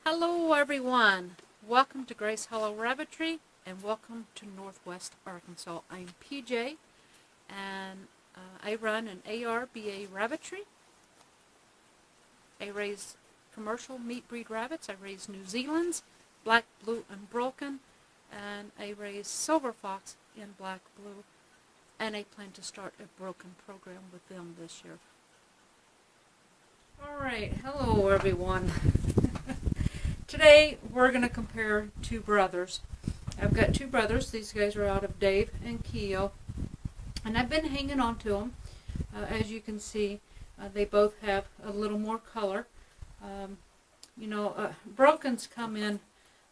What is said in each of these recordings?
Hello everyone, welcome to Grace Hollow Rabbitry and welcome to Northwest Arkansas. I'm PJ and I run an ARBA rabbitry. I raise commercial meat breed rabbits. I raise New Zealand's, black, blue, and broken, and I raise silver fox in black, blue, and I plan to start a broken program with them this year. Alright, hello everyone. Today we're going to compare two brothers. I've got two brothers. These guys are out of Dave and Keo, and I've been hanging on to them. As you can see, they both have a little more color. Brokens come in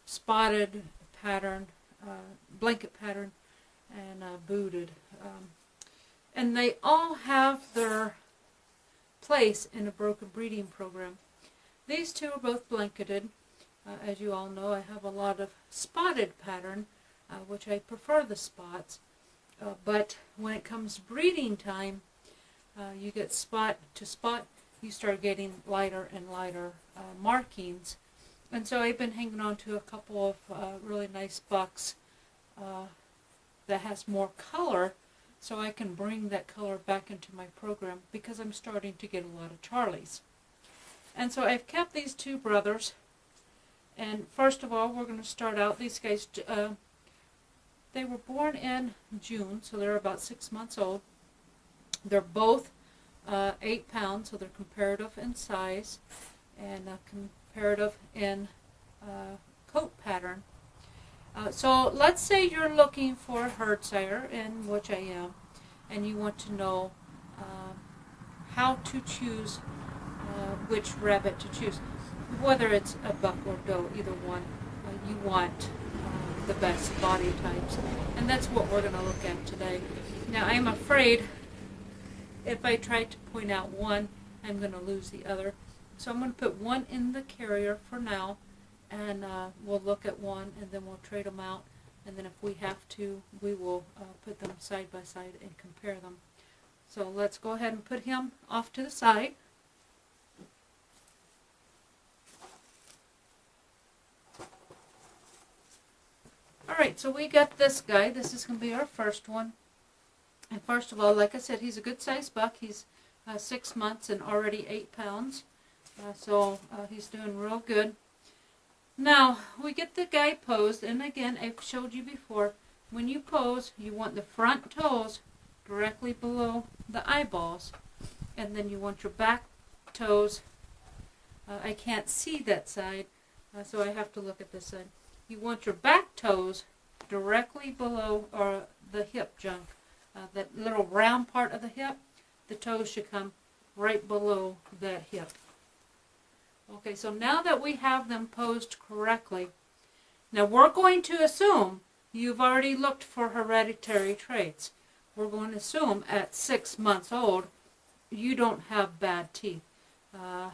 spotted pattern, blanket pattern, and booted. And they all have their place in a broken breeding program. These two are both blanketed. As you all know, I have a lot of spotted pattern, which I prefer the spots. But when it comes breeding time, you get spot to spot, you start getting lighter and lighter markings. And so I've been hanging on to a couple of really nice bucks that has more color, so I can bring that color back into my program because I'm starting to get a lot of Charlies. And so I've kept these two brothers. And first of all, we're going to start out, these guys, they were born in June, so they're about 6 months old. They're both 8 pounds, so they're comparative in size and comparative in coat pattern. So let's say you're looking for a herd sire, in which I am, and you want to know how to choose which rabbit to choose. Whether it's a buck or doe, either one, you want the best body types. And that's what we're going to look at today. Now, I'm afraid if I try to point out one, I'm going to lose the other. So I'm going to put one in the carrier for now, and we'll look at one, and then we'll trade them out. And then if we have to, we will put them side by side and compare them. So let's go ahead and put him off to the side. Alright, so we got this guy. This is going to be our first one. And first of all, like I said, he's a good sized buck. He's 6 months and already 8 pounds. So he's doing real good. Now, we get the guy posed, and again, I've showed you before, when you pose, you want the front toes directly below the eyeballs. And then you want your back toes, I can't see that side, so I have to look at this side. You want your back toes directly below the hip junk. That little round part of the hip, the toes should come right below that hip. Okay, so now that we have them posed correctly, now we're going to assume you've already looked for hereditary traits. We're going to assume at 6 months old, you don't have bad teeth. Now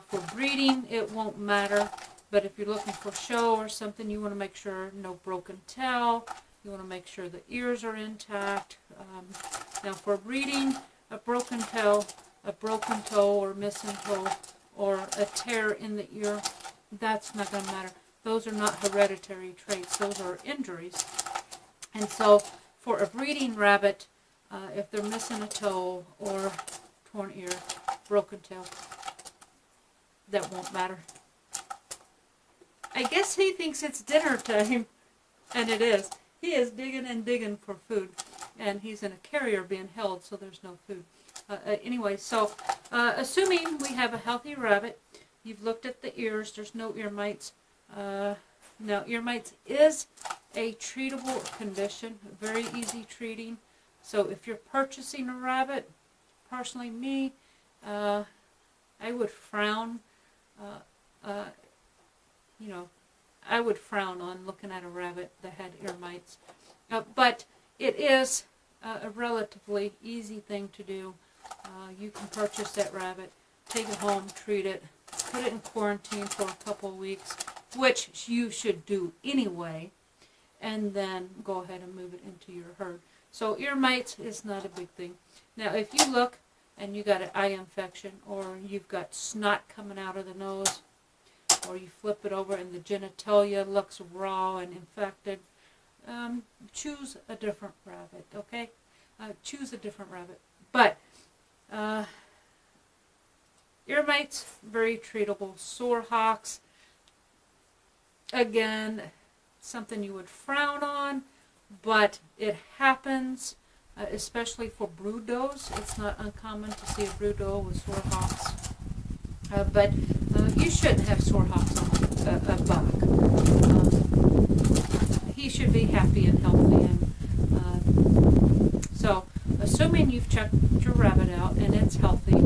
for breeding, it won't matter. But if you're looking for show or something, you want to make sure no broken tail. You want to make sure the ears are intact. Now for breeding, a broken tail, a broken toe or missing toe, or a tear in the ear, that's not going to matter. Those are not hereditary traits. Those are injuries. And so for a breeding rabbit, if they're missing a toe or torn ear, broken tail, that won't matter. I guess he thinks it's dinner time, and it is. He is digging and digging for food, and he's in a carrier being held, so there's no food. Anyway, so assuming we have a healthy rabbit, you've looked at the ears, there's no ear mites. Now, ear mites is a treatable condition, very easy treating. So if you're purchasing a rabbit, personally me, I would frown. I would frown on looking at a rabbit that had ear mites. But it is a relatively easy thing to do. You can purchase that rabbit, take it home, treat it, put it in quarantine for a couple of weeks, which you should do anyway, and then go ahead and move it into your herd. So ear mites is not a big thing. Now if you look and you got an eye infection or you've got snot coming out of the nose, or you flip it over and the genitalia looks raw and infected, choose a different rabbit, okay? Choose a different rabbit. But ear mites, very treatable. Sore hocks, again, something you would frown on, but it happens, especially for brood does. It's not uncommon to see a brood doe with sore hocks. But you shouldn't have sore hocks on a buck. He should be happy and healthy. And so, assuming you've checked your rabbit out and it's healthy,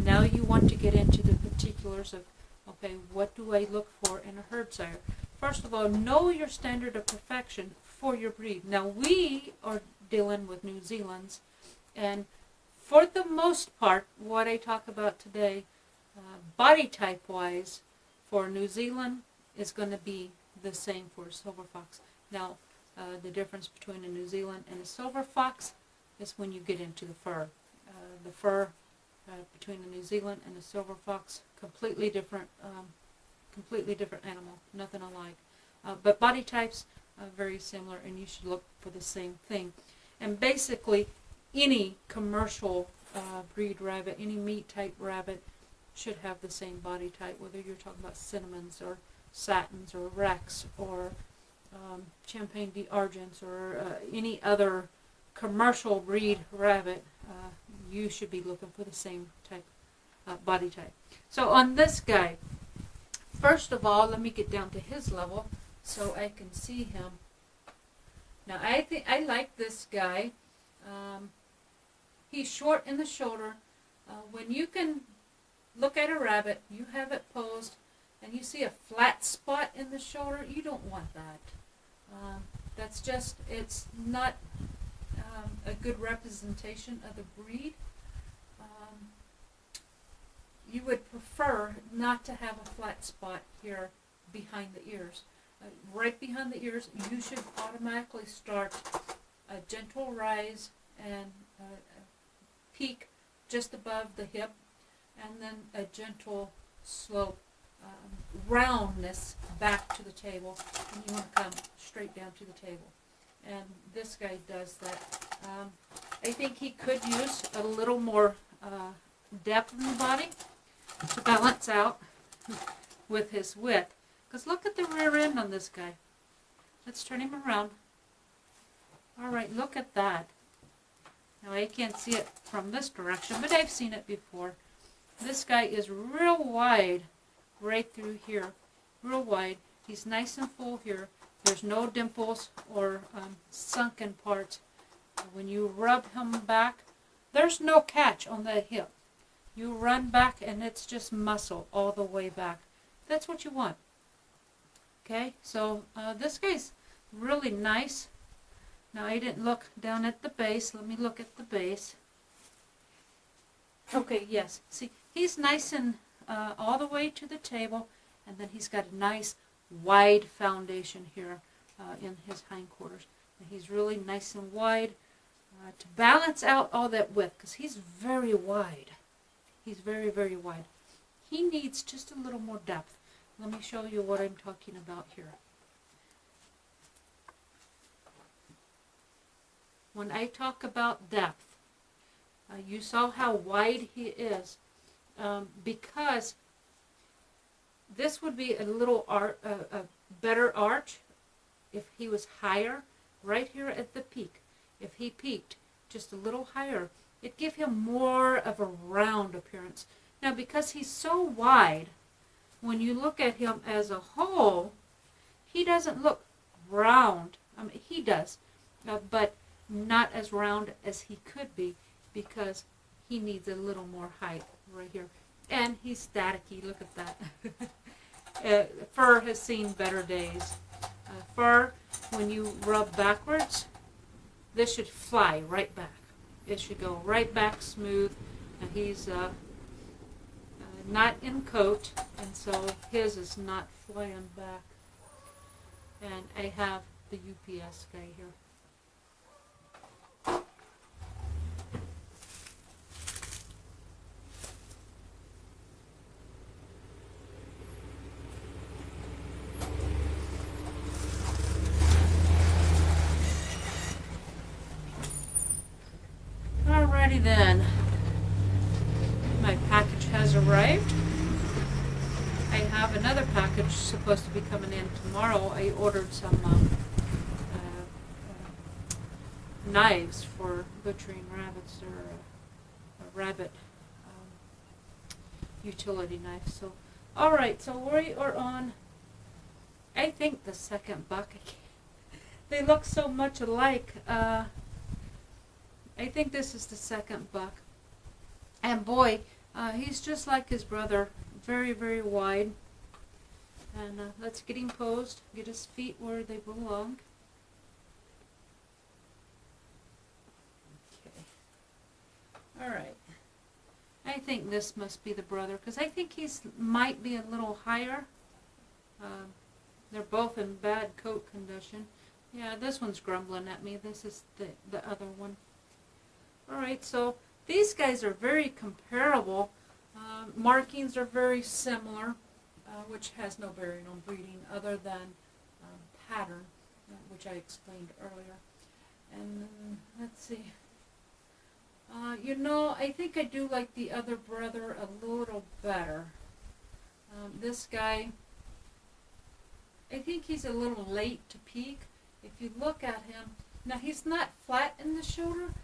now you want to get into the particulars of, okay, what do I look for in a herd sire? First of all, know your standard of perfection for your breed. Now, we are dealing with New Zealand's, and for the most part, what I talk about today, body type wise, for New Zealand is going to be the same for a silver fox. Now, the difference between a New Zealand and a silver fox is when you get into the fur. The fur between a New Zealand and a silver fox, completely different animal, nothing alike. But body types very similar, and you should look for the same thing. And basically, any commercial breed rabbit, any meat type rabbit, should have the same body type, whether you're talking about cinnamons or satins or rex or champagne d'argents or any other commercial breed rabbit. You should be looking for the same type body type. So on this guy, first of all, let me get down to his level so I can see him. Now I think I like this guy. He's short in the shoulder. When you can look at a rabbit, you have it posed, and you see a flat spot in the shoulder, you don't want that. That's just, it's not a good representation of the breed. You would prefer not to have a flat spot here behind the ears. Right behind the ears, you should automatically start a gentle rise and peak just above the hip, and then a gentle slope, roundness back to the table, and you want to come straight down to the table. And this guy does that. I think he could use a little more depth in the body to balance out with his width. Because look at the rear end on this guy. Let's turn him around. Alright, look at that. Now I can't see it from this direction, but I've seen it before. This guy is real wide right through here. Real wide. He's nice and full here. There's no dimples or sunken parts. When you rub him back, there's no catch on the hip. You run back and it's just muscle all the way back. That's what you want. Okay, so this guy's really nice. Now I didn't look down at the base. Let me look at the base. Okay, yes. See, he's nice and all the way to the table, and then he's got a nice wide foundation here in his hindquarters. And he's really nice and wide to balance out all that width, because he's very wide. He's very, very wide. He needs just a little more depth. Let me show you what I'm talking about here. When I talk about depth, you saw how wide he is, because this would be a little a better arch if he was higher, right here at the peak. If he peaked just a little higher, it'd give him more of a round appearance. Now, because he's so wide, when you look at him as a whole, he doesn't look round. I mean, he does, but not as round as he could be, because he needs a little more height right here. And he's staticky. Look at that. Fur has seen better days. Fur, when you rub backwards, this should fly right back. It should go right back smooth. And he's not in coat, and so his is not flying back. And I have the UPS guy here. Alrighty then. My package has arrived. I have another package supposed to be coming in tomorrow. I ordered some knives for butchering rabbits. They're a rabbit utility knife. So, alright, so we are on, I think, the second buck. They look so much alike. I think this is the second buck. And boy, he's just like his brother. Very, very wide. And let's get him posed. Get his feet where they belong. Okay. Alright. I think this must be the brother, because I think he's might be a little higher. They're both in bad coat condition. Yeah, this one's grumbling at me. This is the other one. Alright, so these guys are very comparable. Markings are very similar, which has no bearing on breeding other than pattern, which I explained earlier. And let's see. You know, I think I do like the other brother a little better. This guy, I think he's a little late to peak. If you look at him, now he's not flat in the shoulder,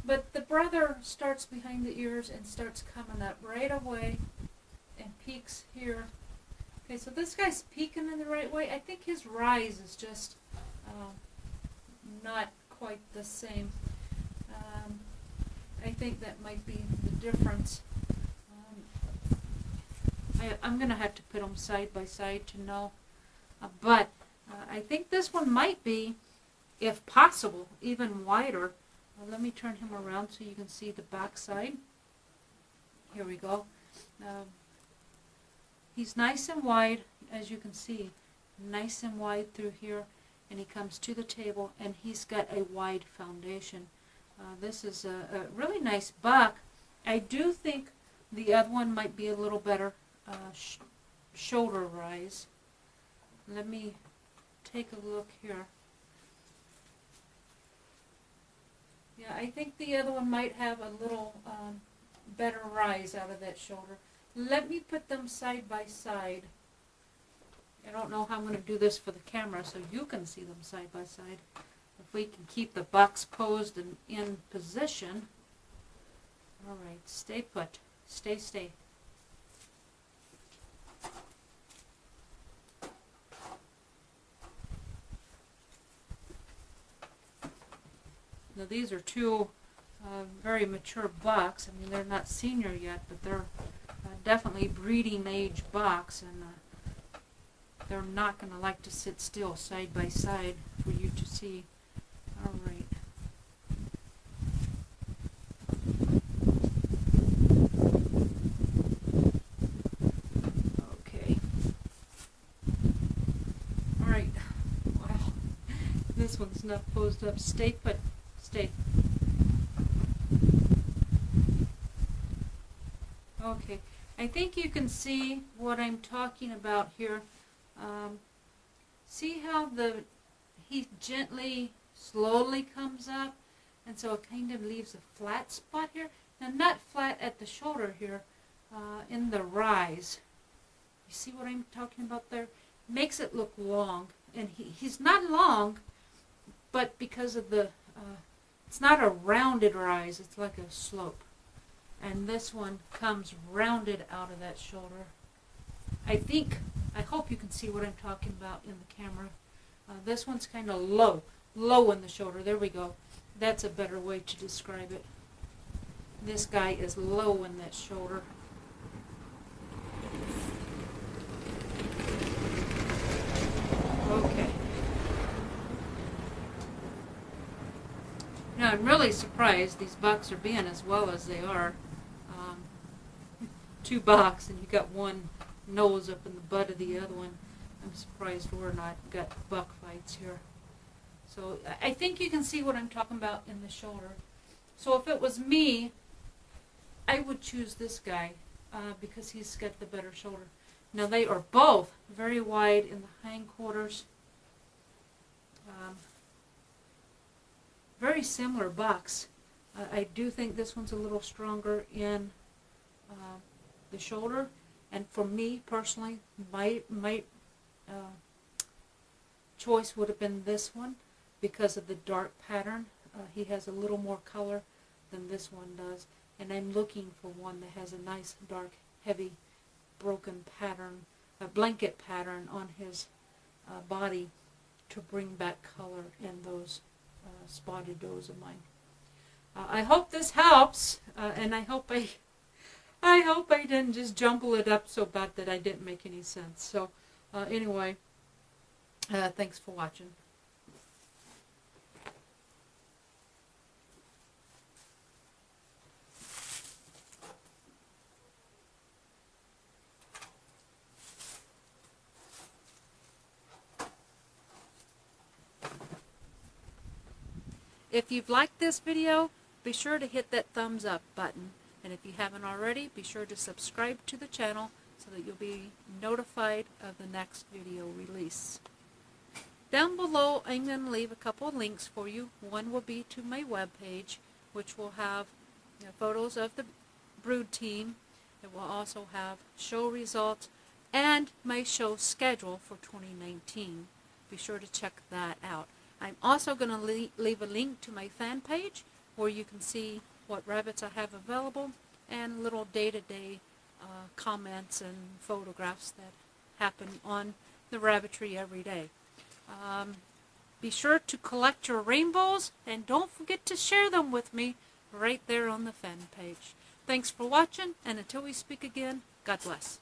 but the brother starts behind the ears and starts coming up right away and peaks here. Okay, so this guy's peaking in the right way. I think his rise is just not quite the same. I think that might be the difference. I'm going to have to put them side by side to know. But I think this one might be, if possible, even wider. Let me turn him around so you can see the back side. Here we go. He's nice and wide, as you can see. Nice and wide through here. And he comes to the table, and he's got a wide foundation. This is a really nice buck. I do think the other one might be a little better shoulder rise. Let me take a look here. Yeah, I think the other one might have a little better rise out of that shoulder. Let me put them side by side. I don't know how I'm going to do this for the camera so you can see them side by side. If we can keep the bucks posed and in position. Alright, stay put. Stay. Now these are two very mature bucks. I mean, they're not senior yet, but they're definitely breeding age bucks, and they're not going to like to sit still side by side for you to see. All right. Okay. All right. Wow. This one's not posed up. Stay put. Stay. Okay. I think you can see what I'm talking about here. See how he gently, slowly comes up, and so it kind of leaves a flat spot here. Now, not flat at the shoulder here, in the rise. You see what I'm talking about there? Makes it look long, and he's not long, but because of the, it's not a rounded rise, it's like a slope. And this one comes rounded out of that shoulder. I hope you can see what I'm talking about in the camera. This one's kind of low in the shoulder. There we go. That's a better way to describe it. This guy is low in that shoulder. Okay. Now I'm really surprised these bucks are being as well as they are. 2 bucks, and you got one nose up in the butt of the other one. I'm surprised we're not got buck fights here. So I think you can see what I'm talking about in the shoulder. So if it was me, I would choose this guy because he's got the better shoulder. Now they are both very wide in the hindquarters. Very similar bucks. I do think this one's a little stronger in the shoulder, and for me personally, my choice would have been this one because of the dark pattern. He has a little more color than this one does, and I'm looking for one that has a nice dark heavy broken pattern, a blanket pattern on his body to bring back color in those spotted does of mine. I hope this helps, and I hope I didn't just jumble it up so bad that I didn't make any sense. So anyway, thanks for watching. If you've liked this video, be sure to hit that thumbs up button. And if you haven't already, be sure to subscribe to the channel so that you'll be notified of the next video release. Down below, I'm going to leave a couple of links for you. One will be to my webpage, which will have photos of the brood team. It will also have show results and my show schedule for 2019. Be sure to check that out. I'm also going to leave a link to my fan page where you can see what rabbits I have available and little day-to-day comments and photographs that happen on the rabbitry every day. Be sure to collect your rainbows and don't forget to share them with me right there on the fan page. Thanks for watching, and until we speak again, God bless.